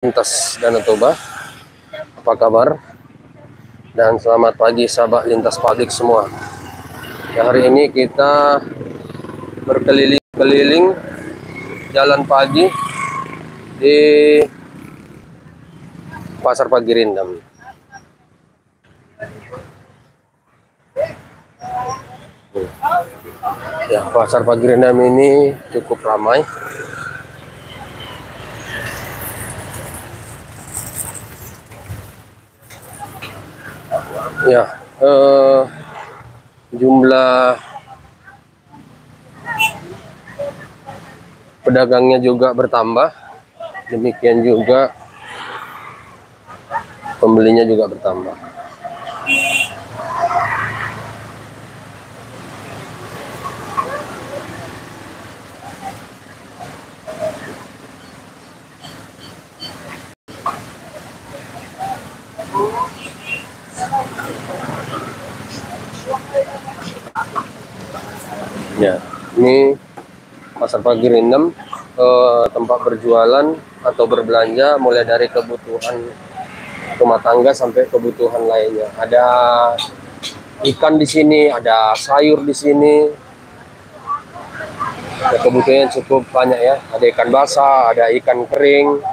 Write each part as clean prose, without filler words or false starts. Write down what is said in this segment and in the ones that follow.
Lintas Danau Toba, apa kabar? Dan selamat pagi sahabat lintas publik semua. Ya, hari ini kita berkeliling-keliling jalan pagi di Pasar Pagi Rindam. Ya, Pasar Pagi Rindam ini cukup ramai. Ya, jumlah pedagangnya juga bertambah, demikian juga pembelinya juga bertambah. Ya, ini Pasar Pagi Rindam, tempat berjualan atau berbelanja mulai dari kebutuhan rumah tangga sampai kebutuhan lainnya. Ada ikan di sini, ada sayur di sini. Ya, kebutuhannya cukup banyak ya. Ada ikan basah, ada ikan kering.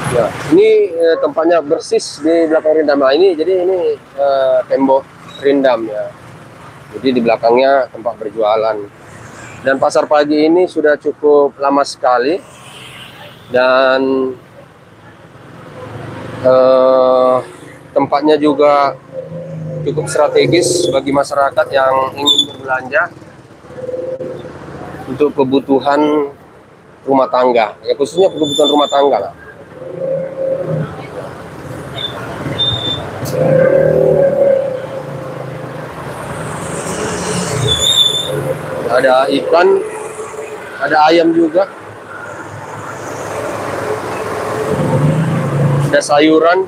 Ya, ini tempatnya persis di belakang Rindam. Nah, ini jadi ini tembok Rindam ya. Jadi di belakangnya tempat berjualan. Dan pasar pagi ini sudah cukup lama sekali. Dan tempatnya juga cukup strategis bagi masyarakat yang ingin berbelanja untuk kebutuhan rumah tangga. Ya, khususnya kebutuhan rumah tangga lah. Ada ikan, ada ayam juga, ada sayuran.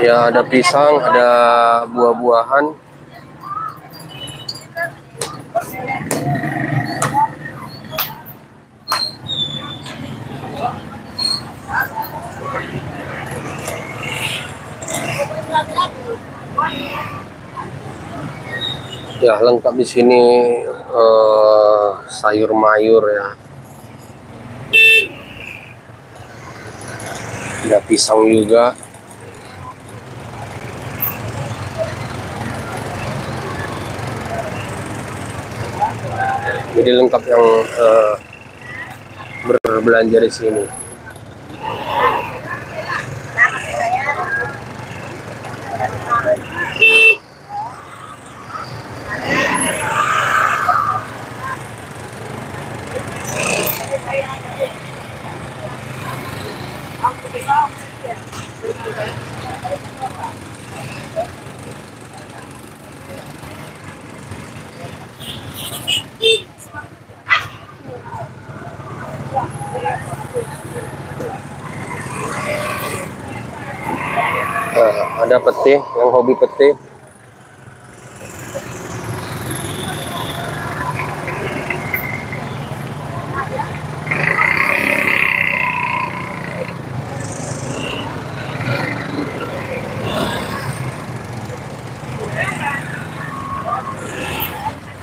Ya, ada pisang, ada buah-buahan. Ya, lengkap di sini sayur mayur ya. Ada pisang juga. Jadi lengkap yang berbelanja di sini. Ada pete, yang hobi pete.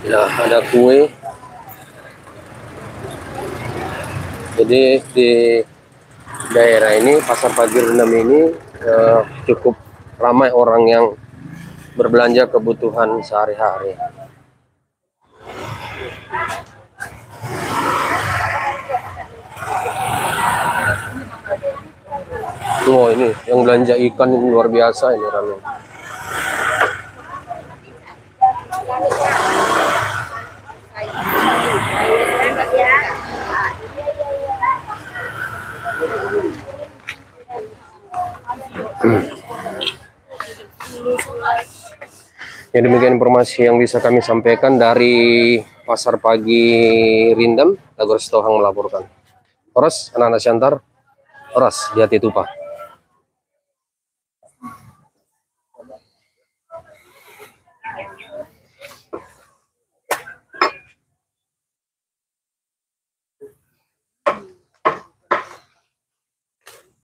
Ya, ada kue. Jadi di daerah ini, Pasar Pagi Rindam ini cukup ramai orang yang berbelanja kebutuhan sehari-hari. Oh, ini yang belanja ikan ini luar biasa ini ramai. Ya, demikian informasi yang bisa kami sampaikan dari Pasar Pagi Rindam. Lagor Stohang melaporkan. Oras, anak-anak Siantar. Oras, di hati Tupa.